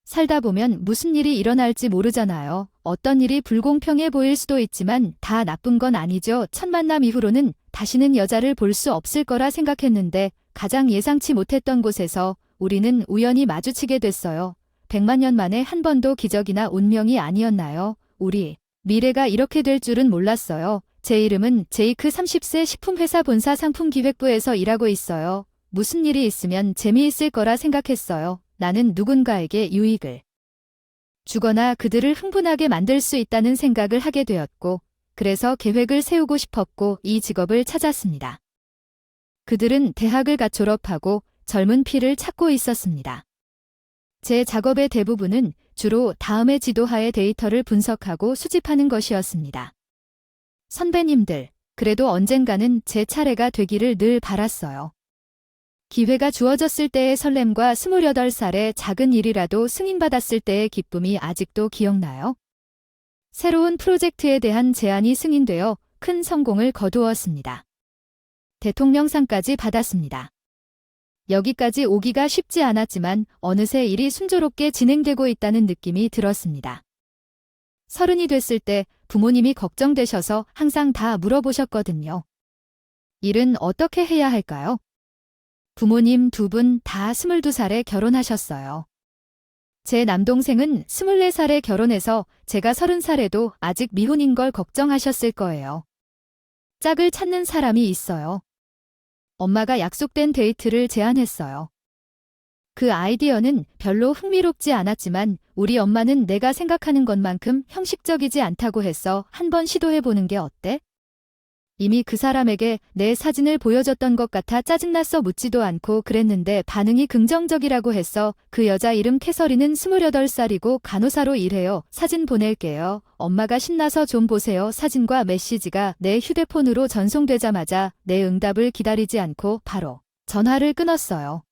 살다 보면 무슨 일이 일어날지 모르잖아요. 어떤 일이 불공평해 보일 수도 있지만 다 나쁜 건 아니죠. 첫 만남 이후로는 다시는 여자를 볼 수 없을 거라 생각했는데 가장 예상치 못했던 곳에서 우리는 우연히 마주치게 됐어요. 100만 년 만에 한 번도 기적이나 운명이 아니었나요? 우리 미래가 이렇게 될 줄은 몰랐어요. 제 이름은 제이크 30세 식품회사 본사 상품기획부에서 일하고 있어요. 무슨 일이 있으면 재미있을 거라 생각했어요. 나는 누군가에게 유익을 주거나 그들을 흥분하게 만들 수 있다는 생각을 하게 되었고, 그래서 계획을 세우고 싶었고 이 직업을 찾았습니다. 그들은 대학을 갓 졸업하고 젊은 피를 찾고 있었습니다. 제 작업의 대부분은 주로 다음의 지도하에 데이터를 분석하고 수집하는 것이었습니다. 선배님들, 그래도 언젠가는 제 차례가 되기를 늘 바랐어요. 기회가 주어졌을 때의 설렘과 28살의 작은 일이라도 승인받았을 때의 기쁨이 아직도 기억나요? 새로운 프로젝트에 대한 제안이 승인되어 큰 성공을 거두었습니다. 대통령상까지 받았습니다. 여기까지 오기가 쉽지 않았지만 어느새 일이 순조롭게 진행되고 있다는 느낌이 들었습니다. 30이 됐을 때 부모님이 걱정되셔서 항상 다 물어보셨거든요. 일은 어떻게 해야 할까요? 부모님 두 분 다 22살에 결혼하셨어요. 제 남동생은 24살에 결혼해서 제가 30살에도 아직 미혼인 걸 걱정하셨을 거예요. 짝을 찾는 사람이 있어요. 엄마가 약속된 데이트를 제안했어요. 그 아이디어는 별로 흥미롭지 않았지만 우리 엄마는 내가 생각하는 것만큼 형식적이지 않다고 해서 한번 시도해보는 게 어때? 이미 그 사람에게 내 사진을 보여줬던 것 같아 짜증나서 묻지도 않고 그랬는데 반응이 긍정적이라고 해서 그 여자 이름 캐서린은 28살이고 간호사로 일해요. 사진 보낼게요. 엄마가 신나서 좀 보세요. 사진과 메시지가 내 휴대폰으로 전송되자마자 내 응답을 기다리지 않고 바로 전화를 끊었어요.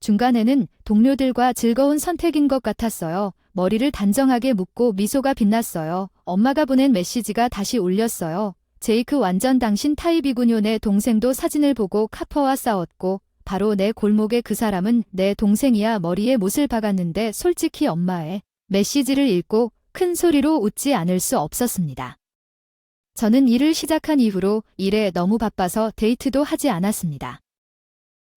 중간에는 동료들과 즐거운 선택인 것 같았어요. 머리를 단정하게 묶고 미소가 빛났어요. 엄마가 보낸 메시지가 다시 울렸어요. 제이크 완전 당신 타입이군요. 내 동생도 사진을 보고 카퍼와 싸웠고 바로 내 골목에 그 사람은 내 동생이야. 머리에 못을 박았는데 솔직히 엄마의 메시지를 읽고 큰 소리로 웃지 않을 수 없었습니다. 저는 일을 시작한 이후로 일에 너무 바빠서 데이트도 하지 않았습니다.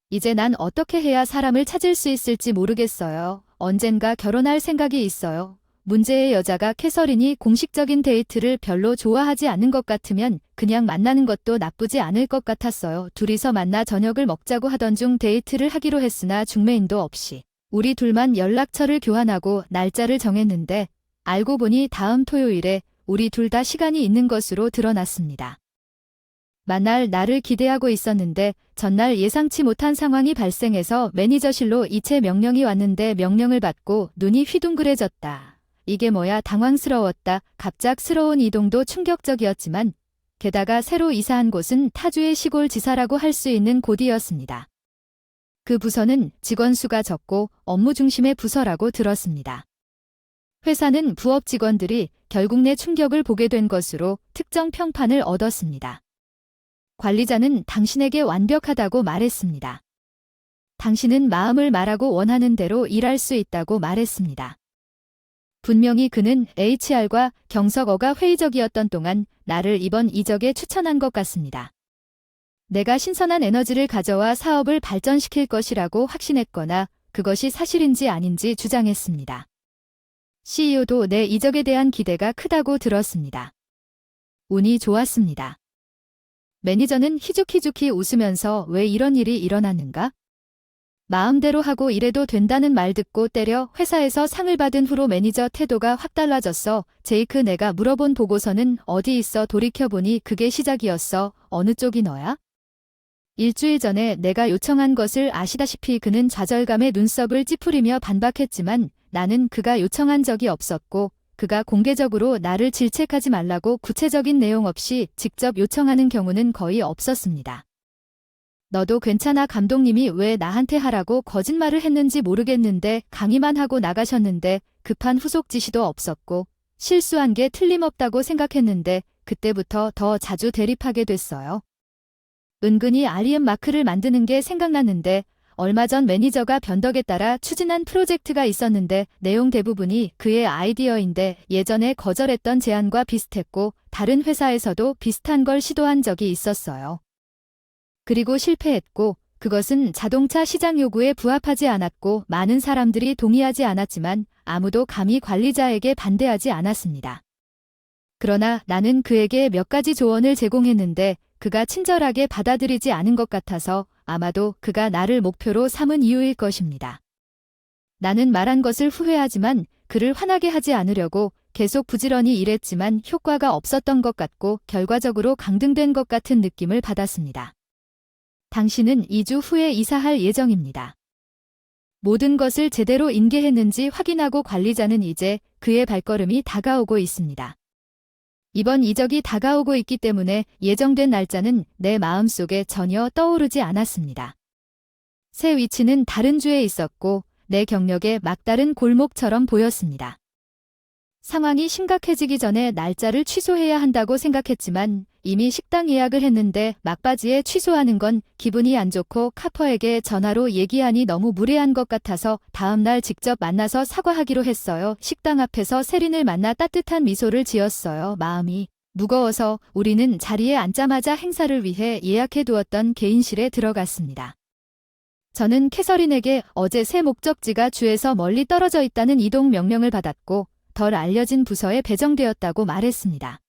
이제 난 어떻게 해야 사람을 찾을 수 있을지 모르겠어요. 언젠가 결혼할 생각이 있어요. 문제의 여자가 캐서린이 공식적인 데이트를 별로 좋아하지 않는 것 같으면 그냥 만나는 것도 나쁘지 않을 것 같았어요. 둘이서 만나 저녁을 먹자고 하던 중 데이트를 하기로 했으나 중매인도 없이 우리 둘만 연락처를 교환하고 날짜를 정했는데 알고 보니 다음 토요일에 우리 둘 다 시간이 있는 것으로 드러났습니다. 만날 날을 기대하고 있었는데 전날 예상치 못한 상황이 발생해서 매니저실로 이체 명령이 왔는데 명령을 받고 눈이 휘둥그레졌다. 이게 뭐야 당황스러웠다. 갑작스러운 이동도 충격적이었지만 게다가 새로 이사한 곳은 타주의 시골 지사라고 할 수 있는 곳이었습니다. 그 부서는 직원 수가 적고 업무 중심의 부서라고 들었습니다. 회사는 부업 직원들이 결국 내 충격을 보게 된 것으로 특정 평판을 얻었습니다. 관리자는 당신에게 완벽하다고 말했습니다. 당신은 마음을 말하고 원하는 대로 일할 수 있다고 말했습니다. 분명히 그는 HR과 경석어가 회의적이었던 동안 나를 이번 이적에 추천한 것 같습니다. 내가 신선한 에너지를 가져와 사업을 발전시킬 것이라고 확신했거나 그것이 사실인지 아닌지 주장했습니다. CEO도 내 이적에 대한 기대가 크다고 들었습니다. 운이 좋았습니다. 매니저는 희죽희죽히 웃으면서 왜 이런 일이 일어났는가? 마음대로 하고 이래도 된다는 말 듣고 때려 회사에서 상을 받은 후로 매니저 태도가 확 달라졌어. 제이크 내가 물어본 보고서는 어디 있어? 돌이켜보니 그게 시작이었어. 어느 쪽이 너야? 일주일 전에 내가 요청한 것을 아시다시피 그는 좌절감에 눈썹을 찌푸리며 반박했지만 나는 그가 요청한 적이 없었고 그가 공개적으로 나를 질책하지 말라고 구체적인 내용 없이 직접 요청하는 경우는 거의 없었습니다. 너도 괜찮아. 감독님이 왜 나한테 하라고 거짓말을 했는지 모르겠는데 강의만 하고 나가셨는데 급한 후속 지시도 없었고 실수한 게 틀림없다고 생각했는데 그때부터 더 자주 대립하게 됐어요. 은근히 알리엠 마크를 만드는 게 생각났는데 얼마 전 매니저가 변덕에 따라 추진한 프로젝트가 있었는데 내용 대부분이 그의 아이디어인데 예전에 거절했던 제안과 비슷했고 다른 회사에서도 비슷한 걸 시도한 적이 있었어요. 그리고 실패했고 그것은 자동차 시장 요구에 부합하지 않았고 많은 사람들이 동의하지 않았지만 아무도 감히 관리자에게 반대하지 않았습니다. 그러나 나는 그에게 몇 가지 조언을 제공했는데 그가 친절하게 받아들이지 않은 것 같아서 아마도 그가 나를 목표로 삼은 이유일 것입니다. 나는 말한 것을 후회하지만 그를 화나게 하지 않으려고 계속 부지런히 일했지만 효과가 없었던 것 같고 결과적으로 강등된 것 같은 느낌을 받았습니다. 당신은 2주 후에 이사할 예정입니다. 모든 것을 제대로 인계했는지 확인하고 관리자는 이제 그의 발걸음이 다가오고 있습니다. 이번 이적이 다가오고 있기 때문에 예정된 날짜는 내 마음속에 전혀 떠오르지 않았습니다. 새 위치는 다른 주에 있었고 내 경력에 막다른 골목처럼 보였습니다. 상황이 심각해지기 전에 날짜를 취소해야 한다고 생각했지만 이미 식당 예약을 했는데 막바지에 취소하는 건 기분이 안 좋고 카퍼에게 전화로 얘기하니 너무 무례한 것 같아서 다음날 직접 만나서 사과하기로 했어요. 식당 앞에서 세린을 만나 따뜻한 미소를 지었어요. 마음이 무거워서 우리는 자리에 앉자마자 행사를 위해 예약해두었던 개인실에 들어갔습니다. 저는 캐서린에게 어제 새 목적지가 주에서 멀리 떨어져 있다는 이동 명령을 받았고 덜 알려진 부서에 배정되었다고 말했습니다.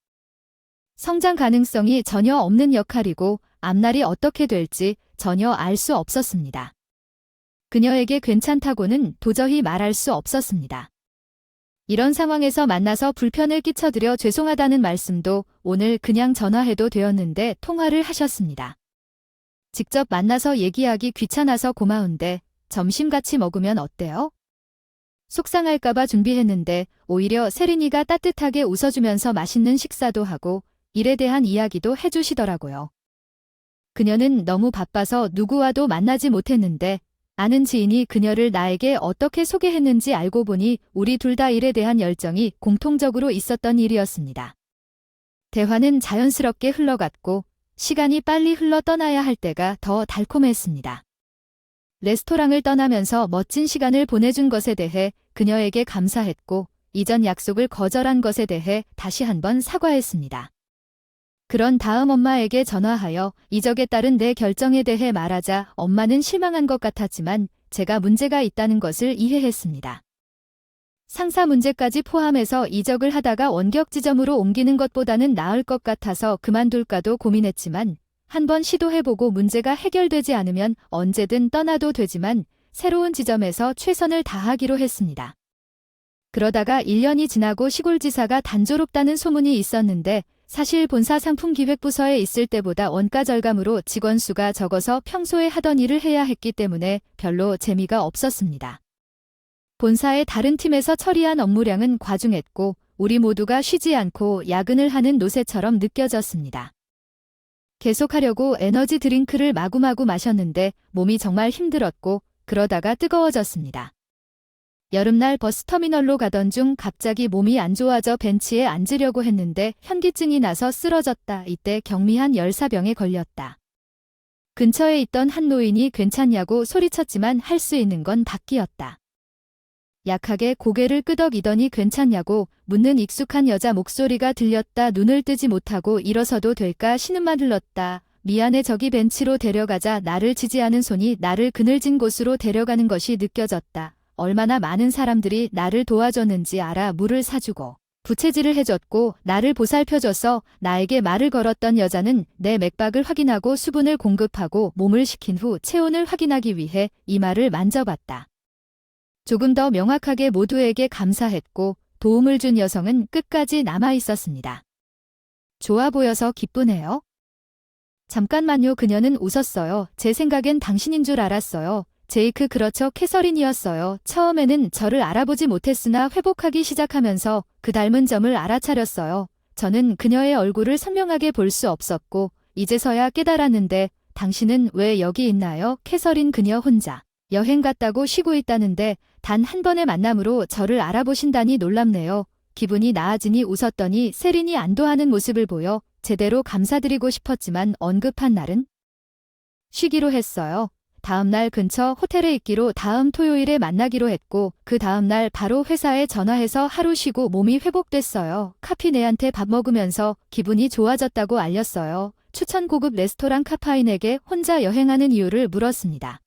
성장 가능성이 전혀 없는 역할이고 앞날이 어떻게 될지 전혀 알 수 없었습니다. 그녀에게 괜찮다고는 도저히 말할 수 없었습니다. 이런 상황에서 만나서 불편을 끼쳐드려 죄송하다는 말씀도 오늘 그냥 전화해도 되었는데 통화를 하셨습니다. 직접 만나서 얘기하기 귀찮아서 고마운데 점심 같이 먹으면 어때요? 속상할까봐 준비했는데 오히려 세린이가 따뜻하게 웃어주면서 맛있는 식사도 하고 일에 대한 이야기도 해주시더라고요. 그녀는 너무 바빠서 누구와도 만나지 못했는데 아는 지인이 그녀를 나에게 어떻게 소개했는지 알고 보니 우리 둘 다 일에 대한 열정이 공통적으로 있었던 일이었습니다. 대화는 자연스럽게 흘러갔고 시간이 빨리 흘러 떠나야 할 때가 더 달콤했습니다. 레스토랑을 떠나면서 멋진 시간을 보내준 것에 대해 그녀에게 감사했고 이전 약속을 거절한 것에 대해 다시 한번 사과했습니다. 그런 다음 엄마에게 전화하여 이적에 따른 내 결정에 대해 말하자 엄마는 실망한 것 같았지만 제가 문제가 있다는 것을 이해했습니다. 상사 문제까지 포함해서 이적을 하다가 원격 지점으로 옮기는 것보다는 나을 것 같아서 그만둘까도 고민했지만 한번 시도해보고 문제가 해결되지 않으면 언제든 떠나도 되지만 새로운 지점에서 최선을 다하기로 했습니다. 그러다가 1년이 지나고 시골지사가 단조롭다는 소문이 있었는데 사실 본사 상품기획부서에 있을 때보다 원가 절감으로 직원 수가 적어서 평소에 하던 일을 해야 했기 때문에 별로 재미가 없었습니다. 본사의 다른 팀에서 처리한 업무량은 과중했고 우리 모두가 쉬지 않고 야근을 하는 노새처럼 느껴졌습니다. 계속하려고 에너지 드링크를 마구마구 마셨는데 몸이 정말 힘들었고 그러다가 뜨거워졌습니다. 여름날 버스터미널로 가던 중 갑자기 몸이 안 좋아져 벤치에 앉으려고 했는데 현기증이 나서 쓰러졌다. 이때 경미한 열사병에 걸렸다. 근처에 있던 한 노인이 괜찮냐고 소리쳤지만 할 수 있는 건 닫기였다. 약하게 고개를 끄덕이더니 괜찮냐고 묻는 익숙한 여자 목소리가 들렸다. 눈을 뜨지 못하고 일어서도 될까 신음만 흘렀다. 미안해. 저기 벤치로 데려가자. 나를 지지하는 손이 나를 그늘진 곳으로 데려가는 것이 느껴졌다. 얼마나 많은 사람들이 나를 도와줬는지 알아. 물을 사주고 부채질을 해줬고 나를 보살펴줘서 나에게 말을 걸었던 여자는 내 맥박을 확인하고 수분을 공급하고 몸을 식힌 후 체온을 확인하기 위해 이마를 만져봤다. 조금 더 명확하게 모두에게 감사했고 도움을 준 여성은 끝까지 남아 있었습니다. 좋아 보여서 기쁘네요. 잠깐만요. 그녀는 웃었어요. 제 생각엔 당신인 줄 알았어요. 제이크 그렇죠. 캐서린이었어요. 처음에는 저를 알아보지 못했으나 회복하기 시작하면서 그 닮은 점을 알아차렸어요. 저는 그녀의 얼굴을 선명하게 볼 수 없었고 이제서야 깨달았는데 당신은 왜 여기 있나요? 캐서린 그녀 혼자 여행 갔다고 쉬고 있다는데 단 한 번의 만남으로 저를 알아보신다니 놀랍네요. 기분이 나아지니 웃었더니 세린이 안도하는 모습을 보여 제대로 감사드리고 싶었지만 언급한 날은 쉬기로 했어요. 다음날 근처 호텔에 있기로 다음 토요일에 만나기로 했고 그 다음날 바로 회사에 전화해서 하루 쉬고 몸이 회복됐어요. 카피네한테 밥 먹으면서 기분이 좋아졌다고 알렸어요. 추천 고급 레스토랑 카파인에게 혼자 여행하는 이유를 물었습니다.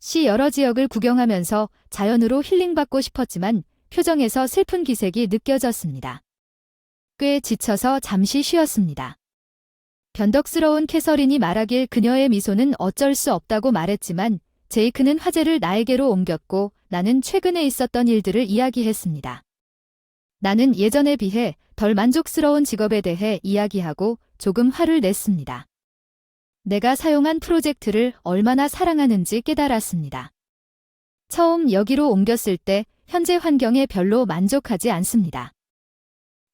시 여러 지역을 구경하면서 자연으로 힐링받고 싶었지만 표정에서 슬픈 기색이 느껴졌습니다. 꽤 지쳐서 잠시 쉬었습니다. 변덕스러운 캐서린이 말하길 그녀의 미소는 어쩔 수 없다고 말했지만 제이크는 화제를 나에게로 옮겼고 나는 최근에 있었던 일들을 이야기했습니다. 나는 예전에 비해 덜 만족스러운 직업에 대해 이야기하고 조금 화를 냈습니다. 내가 사용한 프로젝트를 얼마나 사랑하는지 깨달았습니다. 처음 여기로 옮겼을 때 현재 환경에 별로 만족하지 않습니다.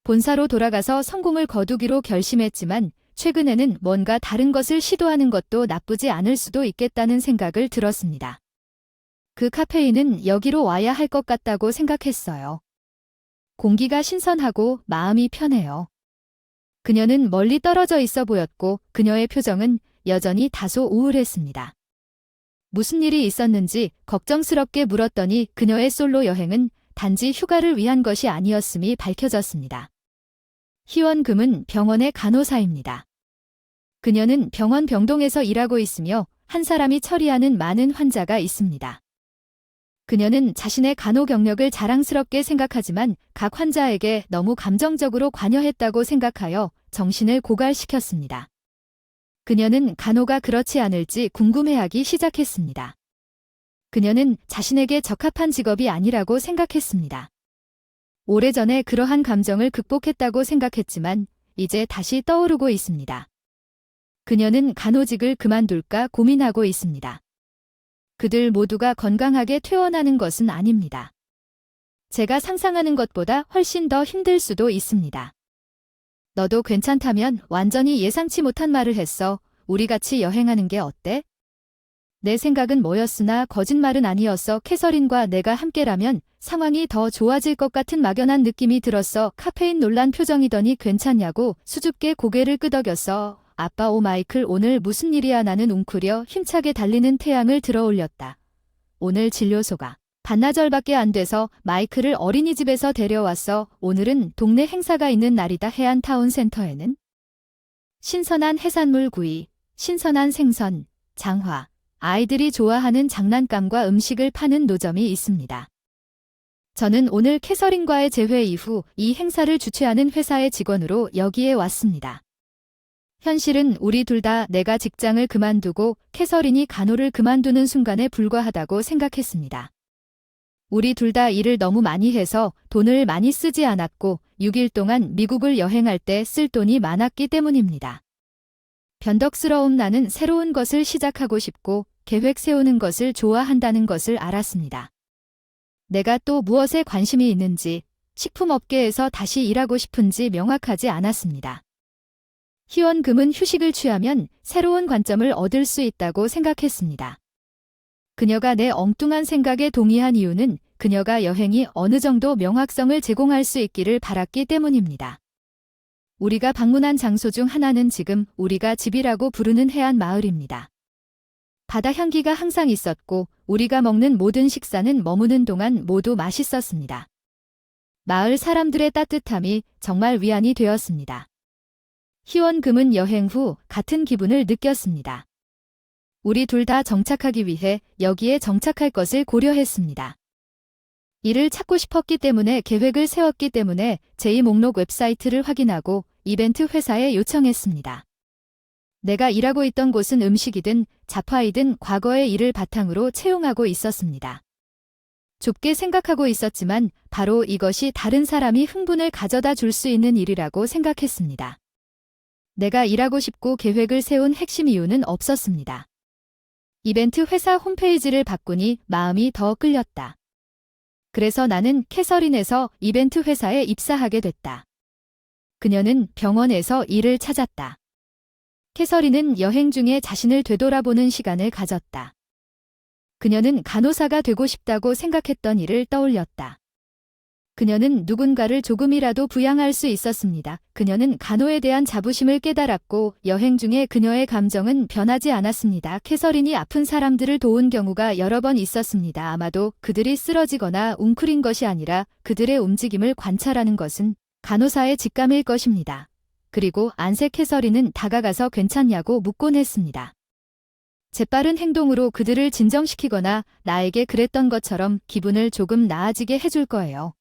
본사로 돌아가서 성공을 거두기로 결심했지만 최근에는 뭔가 다른 것을 시도하는 것도 나쁘지 않을 수도 있겠다는 생각을 들었습니다. 그 카페인은 여기로 와야 할 것 같다고 생각했어요. 공기가 신선하고 마음이 편해요. 그녀는 멀리 떨어져 있어 보였고 그녀의 표정은 여전히 다소 우울했습니다. 무슨 일이 있었는지 걱정스럽게 물었더니 그녀의 솔로 여행은 단지 휴가를 위한 것이 아니었음이 밝혀졌습니다. 희원금은 병원의 간호사입니다. 그녀는 병원 병동에서 일하고 있으며 한 사람이 처리하는 많은 환자가 있습니다. 그녀는 자신의 간호 경력을 자랑스럽게 생각하지만 각 환자에게 너무 감정적으로 관여했다고 생각하여 정신을 고갈시켰습니다. 그녀는 간호가 그렇지 않을지 궁금해하기 시작했습니다. 그녀는 자신에게 적합한 직업이 아니라고 생각했습니다. 오래전에 그러한 감정을 극복했다고 생각했지만 이제 다시 떠오르고 있습니다. 그녀는 간호직을 그만둘까 고민하고 있습니다. 그들 모두가 건강하게 퇴원하는 것은 아닙니다. 제가 상상하는 것보다 훨씬 더 힘들 수도 있습니다. 너도 괜찮다면 완전히 예상치 못한 말을 했어. 우리 같이 여행하는 게 어때? 내 생각은 뭐였으나 거짓말은 아니었어. 캐서린과 내가 함께라면 상황이 더 좋아질 것 같은 막연한 느낌이 들었어. 카페인 놀란 표정이더니 괜찮냐고 수줍게 고개를 끄덕였어. 아빠 오 마이클 오늘 무슨 일이야. 나는 웅크려 힘차게 달리는 태양을 들어올렸다. 오늘 진료소가 반나절밖에 안 돼서 마이클을 어린이집에서 데려왔어. 오늘은 동네 행사가 있는 날이다. 해안타운 센터에는 신선한 해산물 구이, 신선한 생선, 장화, 아이들이 좋아하는 장난감과 음식을 파는 노점이 있습니다. 저는 오늘 캐서린과의 재회 이후 이 행사를 주최하는 회사의 직원으로 여기에 왔습니다. 현실은 우리 둘 다 내가 직장을 그만두고 캐서린이 간호를 그만두는 순간에 불과하다고 생각했습니다. 우리 둘 다 일을 너무 많이 해서 돈을 많이 쓰지 않았고 6일 동안 미국을 여행할 때 쓸 돈이 많았기 때문입니다. 변덕스러운 나는 새로운 것을 시작하고 싶고 계획 세우는 것을 좋아한다는 것을 알았습니다. 내가 또 무엇에 관심이 있는지, 식품업계에서 다시 일하고 싶은지 명확하지 않았습니다. 희원금은 휴식을 취하면 새로운 관점을 얻을 수 있다고 생각했습니다. 그녀가 내 엉뚱한 생각에 동의한 이유는 그녀가 여행이 어느 정도 명확성을 제공할 수 있기를 바랐기 때문입니다. 우리가 방문한 장소 중 하나는 지금 우리가 집이라고 부르는 해안 마을입니다. 바다 향기가 항상 있었고 우리가 먹는 모든 식사는 머무는 동안 모두 맛있었습니다. 마을 사람들의 따뜻함이 정말 위안이 되었습니다. 희원금은 여행 후 같은 기분을 느꼈습니다. 우리 둘 다 정착하기 위해 여기에 정착할 것을 고려했습니다. 일을 찾고 싶었기 때문에 계획을 세웠기 때문에 제2 목록 웹사이트를 확인하고 이벤트 회사에 요청했습니다. 내가 일하고 있던 곳은 음식이든 잡화이든 과거의 일을 바탕으로 채용하고 있었습니다. 좁게 생각하고 있었지만 바로 이것이 다른 사람이 흥분을 가져다 줄 수 있는 일이라고 생각했습니다. 내가 일하고 싶고 계획을 세운 핵심 이유는 없었습니다. 이벤트 회사 홈페이지를 바꾸니 마음이 더 끌렸다. 그래서 나는 캐서린에서 이벤트 회사에 입사하게 됐다. 그녀는 병원에서 일을 찾았다. 캐서린은 여행 중에 자신을 되돌아보는 시간을 가졌다. 그녀는 간호사가 되고 싶다고 생각했던 일을 떠올렸다. 그녀는 누군가를 조금이라도 부양할 수 있었습니다. 그녀는 간호에 대한 자부심을 깨달았고 여행 중에 그녀의 감정은 변하지 않았습니다. 캐서린이 아픈 사람들을 도운 경우가 여러 번 있었습니다. 아마도 그들이 쓰러지거나 웅크린 것이 아니라 그들의 움직임을 관찰하는 것은 간호사의 직감일 것입니다. 그리고 안색 캐서린은 다가가서 괜찮냐고 묻곤 했습니다. 재빠른 행동으로 그들을 진정시키거나 나에게 그랬던 것처럼 기분을 조금 나아지게 해줄 거예요.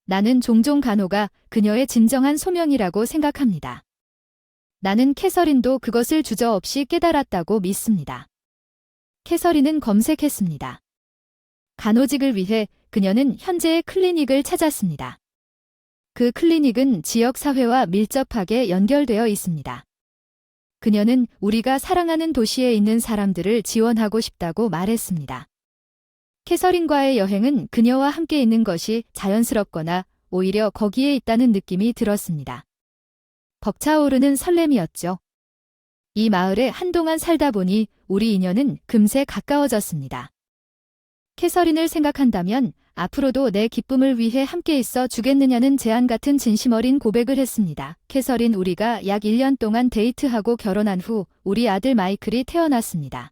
나는 종종 간호가 그녀의 진정한 소명이라고 생각합니다. 나는 캐서린도 그것을 주저없이 깨달았다고 믿습니다. 캐서린은 검색했습니다. 간호직을 위해 그녀는 현재의 클리닉을 찾았습니다. 그 클리닉은 지역사회와 밀접하게 연결되어 있습니다. 그녀는 우리가 사랑하는 도시에 있는 사람들을 지원하고 싶다고 말했습니다. 캐서린과의 여행은 그녀와 함께 있는 것이 자연스럽거나 오히려 거기에 있다는 느낌이 들었습니다. 벅차오르는 설렘이었죠. 이 마을에 한동안 살다 보니 우리 인연은 금세 가까워졌습니다. 캐서린을 생각한다면 앞으로도 내 기쁨을 위해 함께 있어 주겠느냐는 제안 같은 진심 어린 고백을 했습니다. 캐서린, 우리가 약 1년 동안 데이트하고 결혼한 후 우리 아들 마이클이 태어났습니다.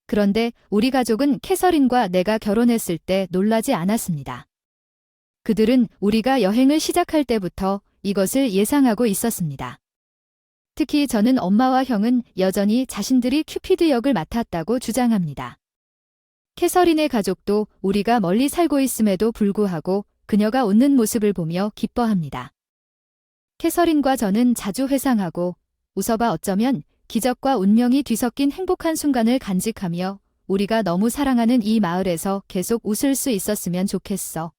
그런데 우리 가족은 캐서린과 내가 결혼했을 때 놀라지 않았습니다. 그들은 우리가 여행을 시작할 때부터 이것을 예상하고 있었습니다. 특히 저는 엄마와 형은 여전히 자신들이 큐피드 역을 맡았다고 주장합니다. 캐서린의 가족도 우리가 멀리 살고 있음에도 불구하고 그녀가 웃는 모습을 보며 기뻐합니다. 캐서린과 저는 자주 회상하고 웃어봐 어쩌면 기적과 운명이 뒤섞인 행복한 순간을 간직하며 우리가 너무 사랑하는 이 마을에서 계속 웃을 수 있었으면 좋겠어.